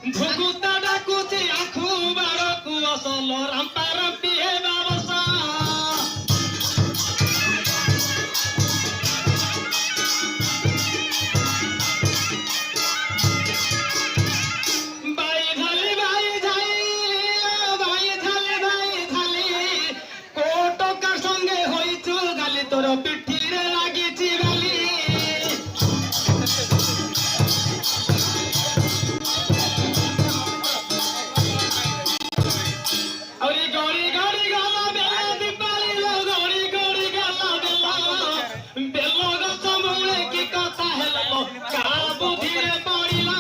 भुकुता डाकुची आखू बाळकू असलो रामपा रामपी हे बाबसा बाई झाली कोटका संगे होईचू गाली तोर पिठीरे लागिची गाली अरे गौरी गौरी गाला बेला दीपाली लो गौरी गौरी गाला बेलो गछ मूले की कथा हेलो का बुधिरे पड़िला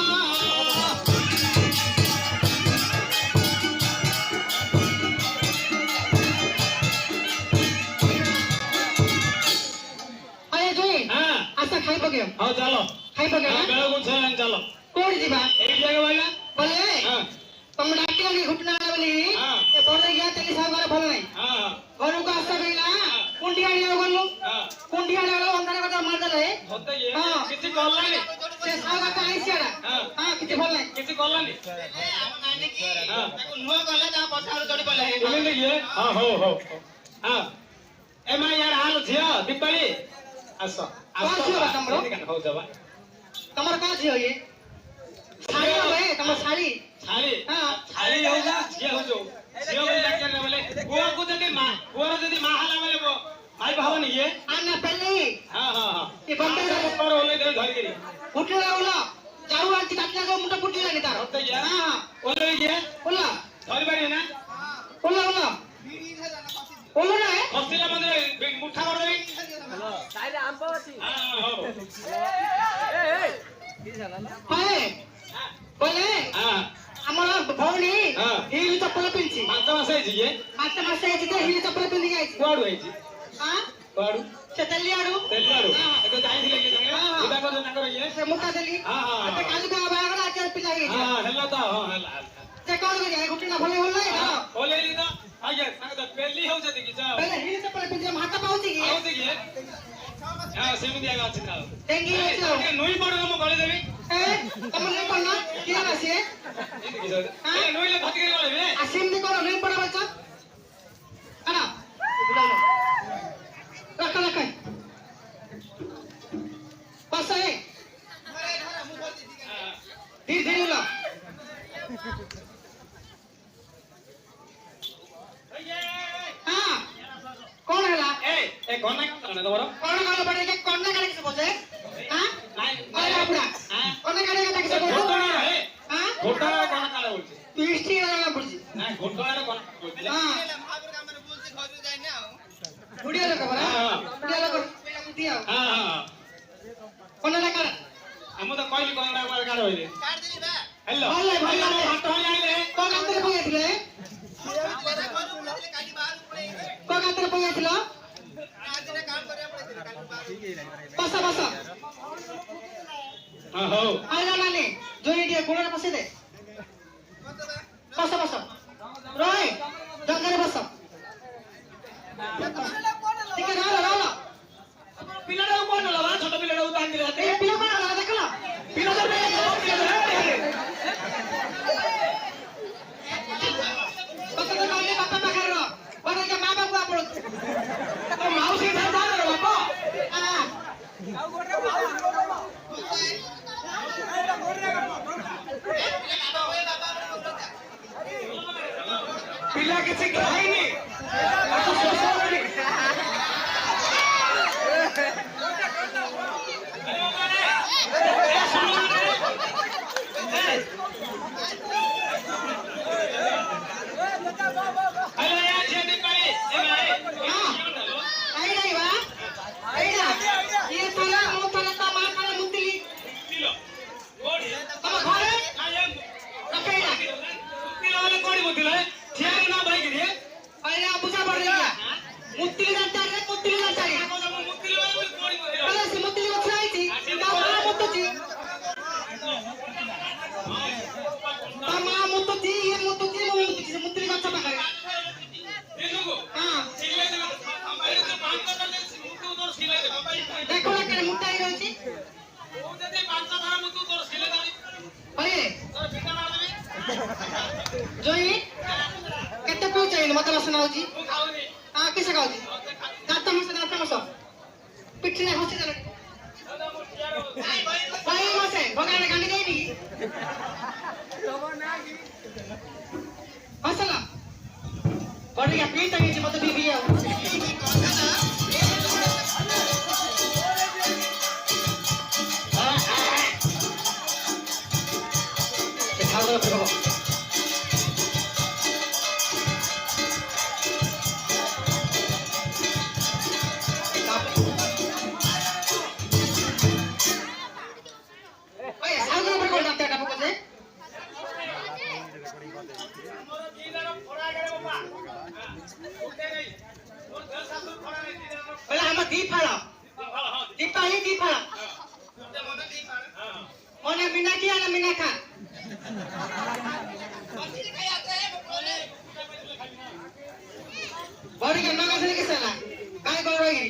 अरे जोई हां आसा खाई पके हां चलो खाई पके हां बेलो गुछ चलो कोड जीवा एक जगह बोला बोले हां तुम डाक्टी वाली घुटना वाली हां ये बोल गया तेरी सब बार बोल नहीं हां घरू का आसा गईला कुंडी आड़ी गलो हां कुंडी आड़ी गलो अंदर का मार दले होते ये हां किसी कॉलनी से सागा का आइसियाडा हां हां किती बोल नहीं किसी कॉलनी हम नानी की हां ताको नुआ गला जा पछाड़ जोड़ी बोले बोले ये हां हो हां ए मैं यार हाल झियो दीपाली आसो कौन झियो बा तमरो हो जाबा तमर का झियो ये साड़ी होए तमर साड़ी छाली हां छाली हो जा झियो हो जो झियो बोले क्या बोले बुआ को जदी मां बुआ जदी मां हाला बोले वो भाई भाव नहीं है आना पहले हां हां हां ये बंदे सब ऊपर होले दे धर के उठला उला जाऊ आंटी काटला को मुंडा फुटला नहीं तार होते ये हां हां ओले ये उला धर बारी ना उला उला उला ना है हस्तिला मंदिर मुठा कर देबी साइड आम पावती हां हो हाय बोले हां ଆମର ଭଉଣୀ ହଁ। ହିଲ ଚପଲ ପିନ୍ଧଛି ପାଞ୍ଚ ମାସ ହେଇଛି ଇଏ 5 ମାସ ହେଇଛି ତ ହିଲ ଚପଲ ପିନ୍ଧିକି ଆଇଛି କୁଆଡୁ ହେଇଛି ହାଁ କୁଆଡୁ ସେ ତେଲି ଆଡୁ ତେଲିଆଡୁ ହଁ। ଏବେ ଯାଇଥିଲେ କି ତମେ ହଁ। ବିବାହ କରିଛ ତାଙ୍କର ଇଏ ସେ ମୋଟା ତେଲି ହଁ, ହଁ, ହଁ। ଏବେ କାଲି କା ବାହାଘର ଆଜି ପିଲା ହେଇଛି ହଁ ହେଲା ତ ହଁ ହେଲା ସେ କଣ କରିବେ ଗୁଟିନା ଭଲ ଭଲ ହଁ, ହେଇଗଲା ଓଲେଇଲି ତ ଆଜ୍ଞା ତାଙ୍କ ତ ପେଲି ହଉଛନ୍ତି କି ଯାଅ ବେଲେ ହିଲ ଚପଲ ପିନ୍ଧିଲେ ହାତ ପାଉଛି କି ହଉଛି କି ହଁ ସେମିତି ଆଗ ଅଛି ତାର ଡେଙ୍ଗି ହେଇଛି ଆଉ ଟିକେ ନୁଇ ପଡ ମୁଁ ଗଳି ଦେବି ଏ ତମର ନେଇ ପଡନା କିଏ ନା ସିଏ ଏମିତି କି ଏ ନୁଇଲେ ଧତିକି ଗଳିବି ଆସିମତି କଣ ନେଇ ପଡା ବଚ ଆନା ରଖ ରଖ बस है धीरे धीरे लो हाँ कौन है ला ए कोना करने दो बरो कौन कौन बड़े के कौन ना करे किसे बोलते हाँ नाही अरे अपना कौन ना करे का किसे बोलते घोटाळा हे हाँ घोटाळा कोना काढा बोलते तू हिस्ट्री वाला बोलती नाही घोटाळा कोना बोलते हाँ महावीर का मैंने बोलते घर जाए ना बुढ़िया लोग बड़ा हाँ। बुढ़िया लोग दिया हां हां कौन ना करे हम तो कहली कोना काढा होइले काट देली बा हेलो भले, भले। हाथ हो जाइले कौन अंदर पहुंचे थे तेरा घर बोलते काली बाहर पड़े कौन अंदर पहुंचे थे आज ने काम करे पड़े काली बाहर बस बस हां हो आइला नानी जो ये कोड़ा बसे दे बस बस रोय जंगल बस ठीक है राला ପିଲାଟା କୋଣ ଲବା ଛୋଟ ପିଲାଟା ଉତାන් ଦିଲା ए पिला कोण आला देखला ପିଲା ତ बस तो काले बापा पाखर रो बड़े के मां बाप आपण तो माउसी था जा रे बापा हां ପିଲା କିଛି ଖାଇନି हेलो यार जेदी पाई ए भाई आई नहीं बा आई ना ये तोला मो तोला ता मार करे मुतली किलो कोडी तम घरे आया रखेला किलो वाला कोडी मुतिले थियारी ना भाई गिरी आई ना बुझा पड़ गया ଜଇ କେତେ ପିଉଛ ଏଇନେ ମତେ ବାସନା ହଉଛି ମୁଁ ଖାଉନି କିସ ଖାଉଛି ଦାନ୍ତ ମଶ ପିଠିରେ ହସି ଦେଲେ ଭାଇ ମଶେ ଭଗାରେ ଗାଣ୍ଡି ଦେଇନି ହସଲା ବଢିଆ ପିଇତା ହେଇଛି ମତେ ବିବି ଆଉ ଖାଇବା ପିଇବା बड़ी के नाम से किस ना काय कर रही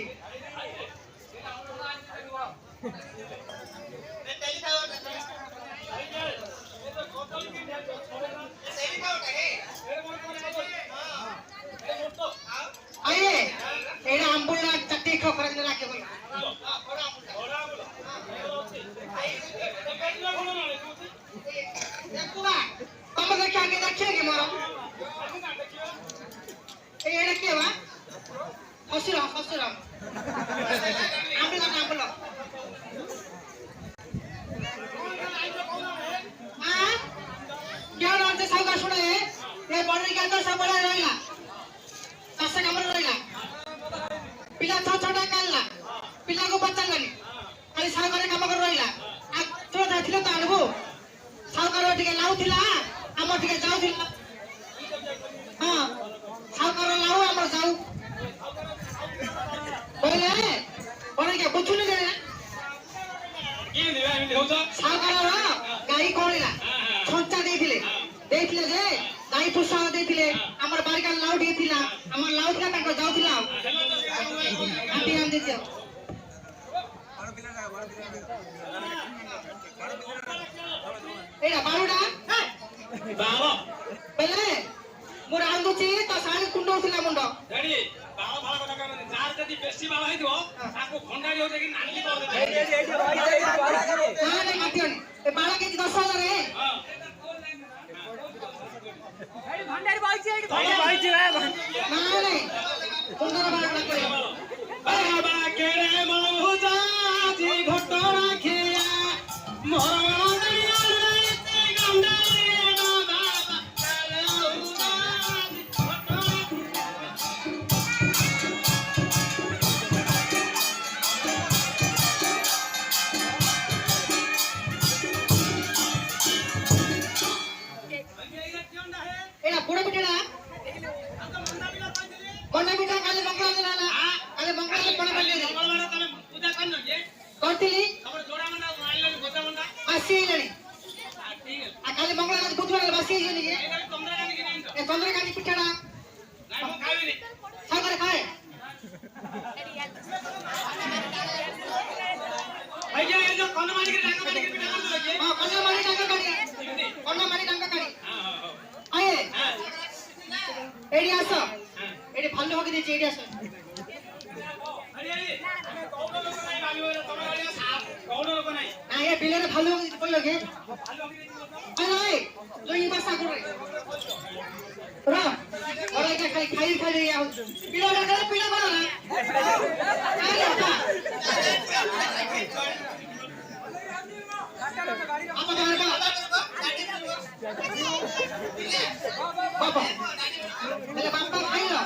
आइए एड़ा आंबुला चट्टी खो कर ना के भाई देखुआ तुम देखा के देखिए मोर एड़ा के बा हसुरा आंबुला हां क्या नाम से साउका सुने ये बड़ी के अंदर सब बड़ा रहला कसे कमर रहला पिला छोटा कालला पिला को बचालानी खाली साउका काम कर रहला आ तो जाथिले तो अनुभव साउका टिके लाउथिला हम टिके जाउथिला हां साउका लाउ हम जाऊ बोले बड़ी के बुझुनी दे কি দিবা এমনি হউছ साउका गाई कोणिला छंचा देथिले जे गाई पुसा देथिले हमर बारिका लाउ देथिला हमर लाउ थिला ताको जाउथिला आंटी आन देथियो एडा बारुडा ବାଳ ବେଲେ मोर आंदुची तो साणी कुंडौथिला मुंडो ରେଡି ବାଳ ବାଳ କଥା କହିବନି ଯାହାର ଯଦି ବେଶୀ ବାଳ ହେଇଥିବ ତାକୁ ଖଣ୍ଡାଡି ହଉଚି କି ନାଲି କରିଦେବେ ना ना मातियोनी ए बाळा के 10,000 रे ହଁ भंडारी बाईची ना नहीं कुंडर बाळा करे बाबा केरे मौजा जी घटना खिया मोर रे गंडा रे बाबा केरे मौजा जी घटना एडा पुडे बिटेडा कोना बिटा काले मंगला लाला काले मंगला कोना बल्ले मंगलवार तमे पूजा करन जे करतिली हमर जोड़ा मंडा माइलन गोता मंडा आसी लेनी ठीक है आ काले मंगला बुधवार बसी जेनी के एटा तोमरा गानी कि नहीं तो ए 15 गानी पिठाडा नहीं मो खाइबी सागर खाए भैया ये जो कोन मारी के डांगा मारी के पिटा कर दो जे हां कोना मारी डांगा काडी कोना मारी डांगा काडी हां हां आए हां एडी आसो एडी भालो होके देची एडी आसो अरे अरे कौन लोग नहीं भागी हो तोमरा गाड़ी साफ कौन लोग नहीं ना ये बिले रे भालो होके कोई लगे भालो की आए लोई बसा करे रा और एका खाई या पिला ना पिला बना ना आए का apa dengar Bapak ada bapak ayo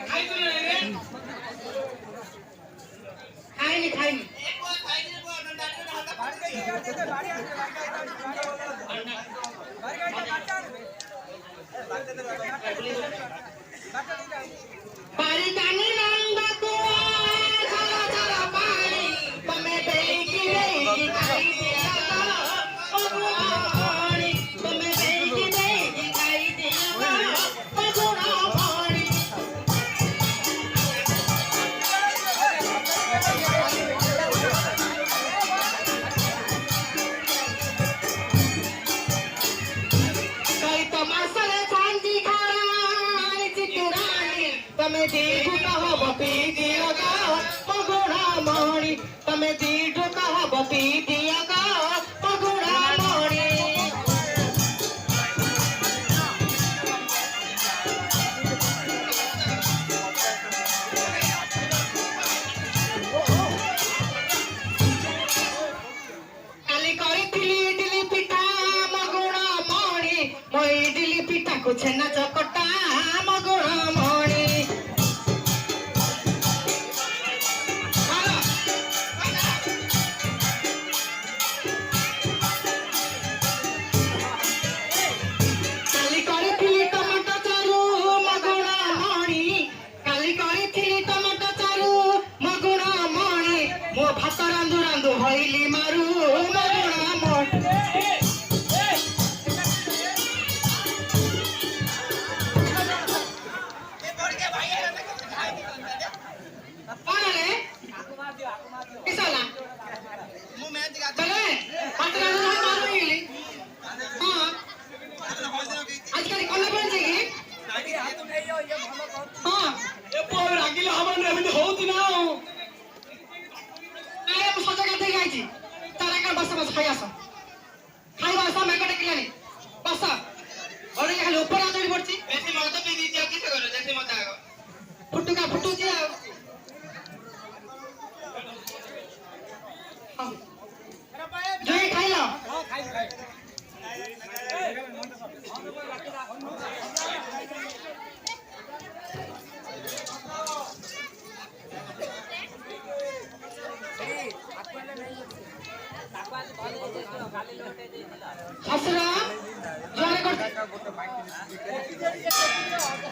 खाई तो नहीं रे खाई Pari tani nanda tua chala chala pari pame beiki beiki kai dia chala paguni pame beiki beiki kai dia chala paguni दी ढुका हो पी दिया का मगुणा मणि तमे दी ढुका हो पी दिया का मगुणा मणि काली करी इडली पिठा मगुणा मणि मो इडली पिठा को छेना चकटा मगुणा मणि काली करी टमाटो चारू मगुणा मणि काली करी टमाटो चारू मगुणा मणि मो भात रांधु रांधु हईली मारू मगुणा मणि कौन है किसला ମୁଁ ମେହେନ୍ଦି ଗାଧେ चले भात रांधु रांधु मारू हईली हां आजकल कौन बन जाएगी हां ଏପ ରାଗିଲେ ହବନି ଏମିତି ହଉଛି ନା ଆଉ ଆରେ ମୁଁ ସଜ ଗାଧେଇ ଯାଇଚି ତାରା କା ବସ ବସ ଖାଇ ଆସ ଖାଇବା ଆସ ମେକ ଟେକିଲାନି ବସ ଅରେ ଖାଲି ଉପରେ ଆଦରି ପଡଛି ବେଶୀ ମଦ ପିଇ ଦେଇଛି ଆଉ କିସ କର ଯେତେ ମଦ ଆଗ ଫୁଟୁକା ଫୁଟୁଛି ଆଉ ହଁ। ଜୁଇ ଖାଇଲ ଶ୍ୱଶୁର ଜୁଆର କରୁଛି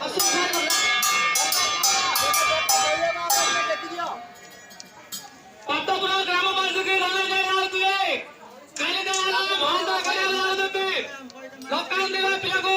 ଶ୍ୱଶୁର ଜୁଆର କରୁଛି ପାଟପୁରା ଗ୍ରାମବାସୀକି ରାୟ ଯାଉଥିବେ କାଲି ଭାଷା କରିବା ଦୋକାନ ଦେବା ପିଲାକୁ